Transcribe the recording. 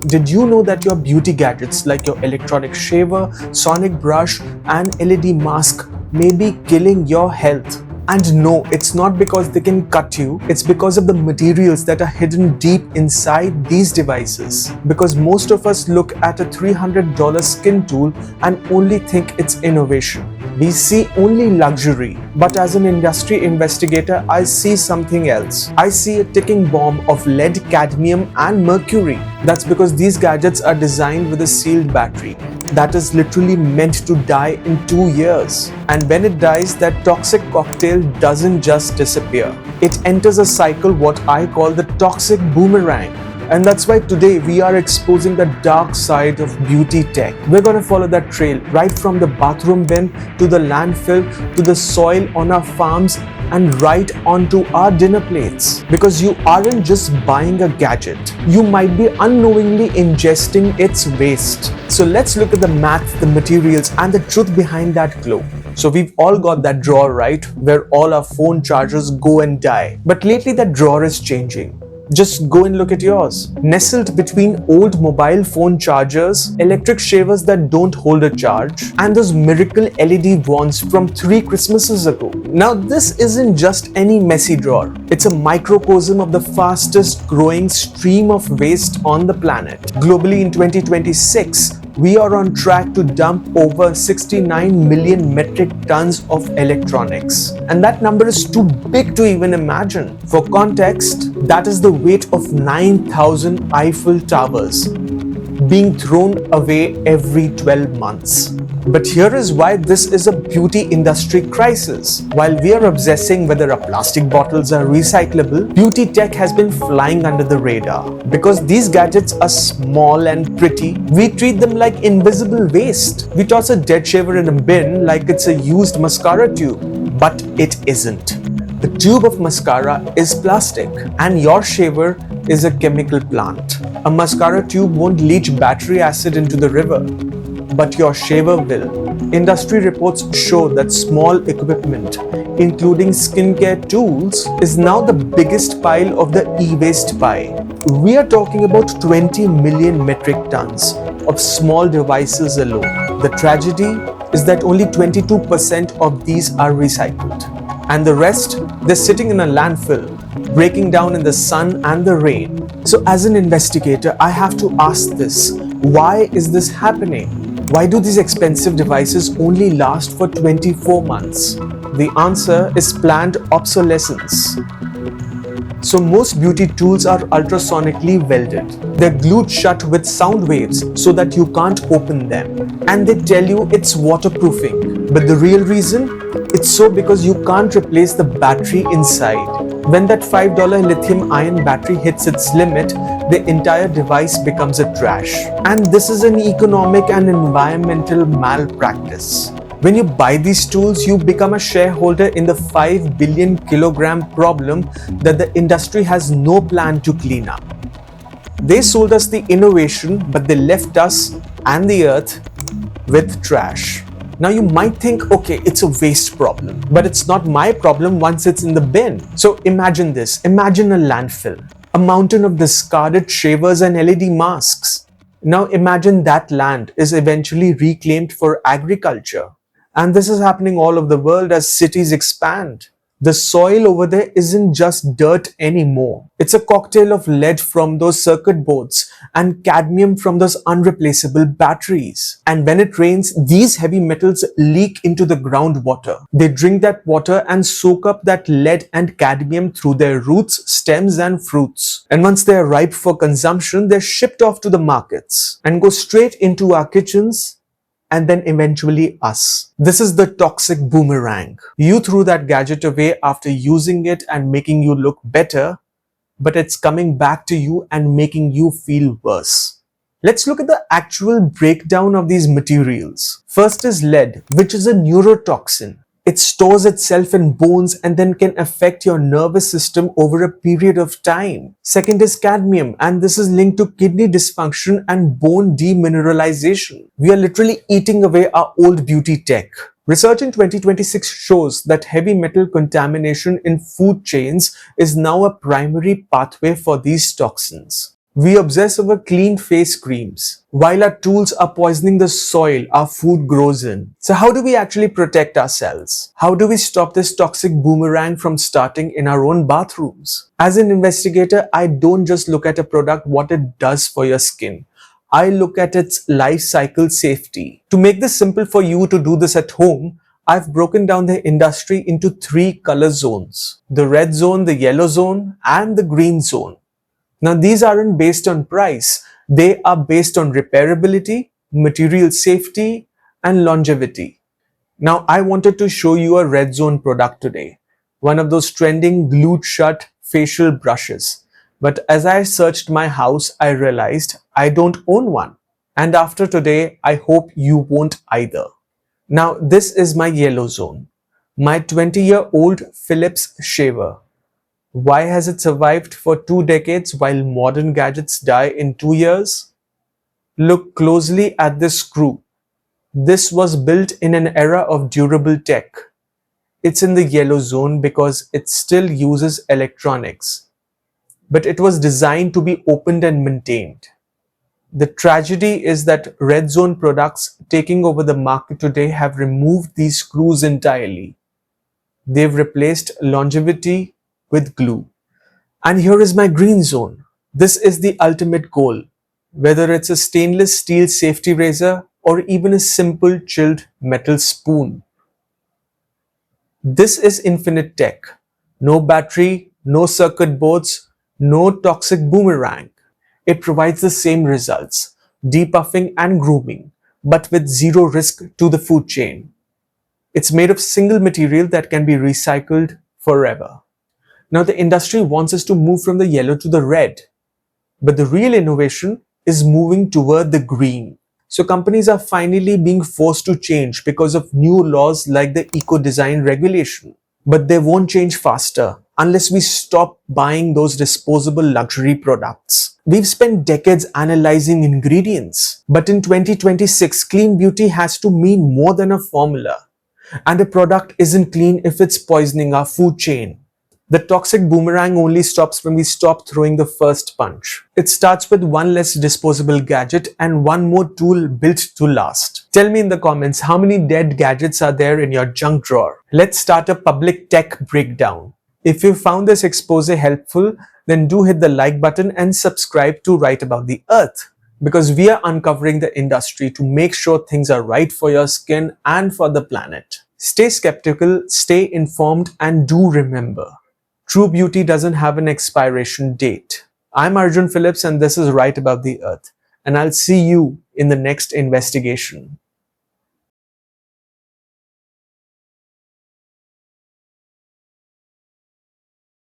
Did you know that your beauty gadgets like your electronic shaver, sonic brush, and LED mask may be killing your health? And no, it's not because they can cut you, it's because of the materials that are hidden deep inside these devices. Because most of us look at a $300 skin tool and only think it's innovation. We see only luxury. But as an industry investigator, I see something else. I see a ticking bomb of lead, cadmium, and mercury. That's because these gadgets are designed with a sealed battery that is literally meant to die in 2 years. And when it dies, that toxic cocktail doesn't just disappear. It enters a cycle what I call the toxic boomerang. And that's why today we are exposing the dark side of beauty tech. We're gonna follow that trail right from the bathroom bin to the landfill to the soil on our farms and right onto our dinner plates. Because you aren't just buying a gadget, you might be unknowingly ingesting its waste. So let's look at the math, the materials, and the truth behind that glow. So we've all got that drawer, right, where all our phone chargers go and die. But lately that drawer is changing. Just go and look at yours. Nestled between old mobile phone chargers, electric shavers that don't hold a charge, and those miracle LED wands from 3 Christmases ago. Now this isn't just any messy drawer. It's a microcosm of the fastest growing stream of waste on the planet. Globally in 2026, we are on track to dump over 69 million metric tons of electronics. And that number is too big to even imagine. For context, that is the weight of 9,000 Eiffel Towers being thrown away every 12 months. But here is why this is a beauty industry crisis. While we are obsessing whether our plastic bottles are recyclable, beauty tech has been flying under the radar. Because these gadgets are small and pretty, we treat them like invisible waste. We toss a dead shaver in a bin like it's a used mascara tube. But it isn't. The tube of mascara is plastic and your shaver is a chemical plant. A mascara tube won't leach battery acid into the river, but your shaver will. Industry reports show that small equipment, including skincare tools, is now the biggest pile of the e-waste pie. We are talking about 20 million metric tons of small devices alone. The tragedy is that only 22% of these are recycled. And the rest, they're sitting in a landfill, breaking down in the sun and the rain. So as an investigator, I have to ask this. Why is this happening? Why do these expensive devices only last for 24 months? The answer is planned obsolescence. So most beauty tools are ultrasonically welded. They're glued shut with sound waves so that you can't open them. And they tell you it's waterproofing. But the real reason? It's so because you can't replace the battery inside. When that $5 lithium ion battery hits its limit, the entire device becomes a trash. And this is an economic and environmental malpractice. When you buy these tools, you become a shareholder in the 5 billion kilogram problem that the industry has no plan to clean up. They sold us the innovation, but they left us and the earth with trash. Now you might think, okay, it's a waste problem, but it's not my problem once it's in the bin. So imagine this, imagine a landfill, a mountain of discarded shavers and LED masks. Now imagine that land is eventually reclaimed for agriculture. And this is happening all over the world as cities expand. The soil over there isn't just dirt anymore. It's a cocktail of lead from those circuit boards and cadmium from those unreplaceable batteries. And when it rains, these heavy metals leak into the groundwater. They drink that water and soak up that lead and cadmium through their roots, stems, and fruits. And once they are ripe for consumption, they're shipped off to the markets and go straight into our kitchens and then eventually us. This is the toxic boomerang. You threw that gadget away after using it and making you look better, but it's coming back to you and making you feel worse. Let's look at the actual breakdown of these materials. First is lead, which is a neurotoxin. It stores itself in bones and then can affect your nervous system over a period of time. Second is cadmium, and this is linked to kidney dysfunction and bone demineralization. We are literally eating away our old beauty tech. Research in 2026 shows that heavy metal contamination in food chains is now a primary pathway for these toxins. We obsess over clean face creams, while our tools are poisoning the soil our food grows in. So how do we actually protect ourselves? How do we stop this toxic boomerang from starting in our own bathrooms? As an investigator, I don't just look at a product, what it does for your skin. I look at its life cycle safety. To make this simple for you to do this at home, I've broken down the industry into 3 color zones: the red zone, the yellow zone, and the green zone. Now, these aren't based on price, they are based on repairability, material safety, and longevity. Now, I wanted to show you a red zone product today, one of those trending glued shut facial brushes. But as I searched my house, I realized I don't own one. And after today, I hope you won't either. Now, this is my yellow zone, my 20-year-old Philips shaver. Why has it survived for 2 decades while modern gadgets die in 2 years? Look closely at this screw. This was built in an era of durable tech. It's in the yellow zone because it still uses electronics, but it was designed to be opened and maintained. The tragedy is that red zone products taking over the market today have removed these screws entirely. They've replaced longevity with glue. And here is my green zone. This is the ultimate goal. Whether it's a stainless steel safety razor or even a simple chilled metal spoon. This is infinite tech. No battery, no circuit boards, no toxic boomerang. It provides the same results, depuffing and grooming, but with zero risk to the food chain. It's made of single material that can be recycled forever. Now the industry wants us to move from the yellow to the red, but the real innovation is moving toward the green. So companies are finally being forced to change because of new laws like the eco-design regulation. But they won't change faster unless we stop buying those disposable luxury products. We've spent decades analyzing ingredients, but in 2026, clean beauty has to mean more than a formula. And a product isn't clean if it's poisoning our food chain. The toxic boomerang only stops when we stop throwing the first punch. It starts with one less disposable gadget and one more tool built to last. Tell me in the comments how many dead gadgets are there in your junk drawer. Let's start a public tech breakdown. If you found this expose helpful, then do hit the like button and subscribe to Write About the Earth, because we are uncovering the industry to make sure things are right for your skin and for the planet. Stay skeptical, stay informed, and do remember, true beauty doesn't have an expiration date. I'm Arjun Phillips and this is Write About the Earth, and I'll see you in the next investigation.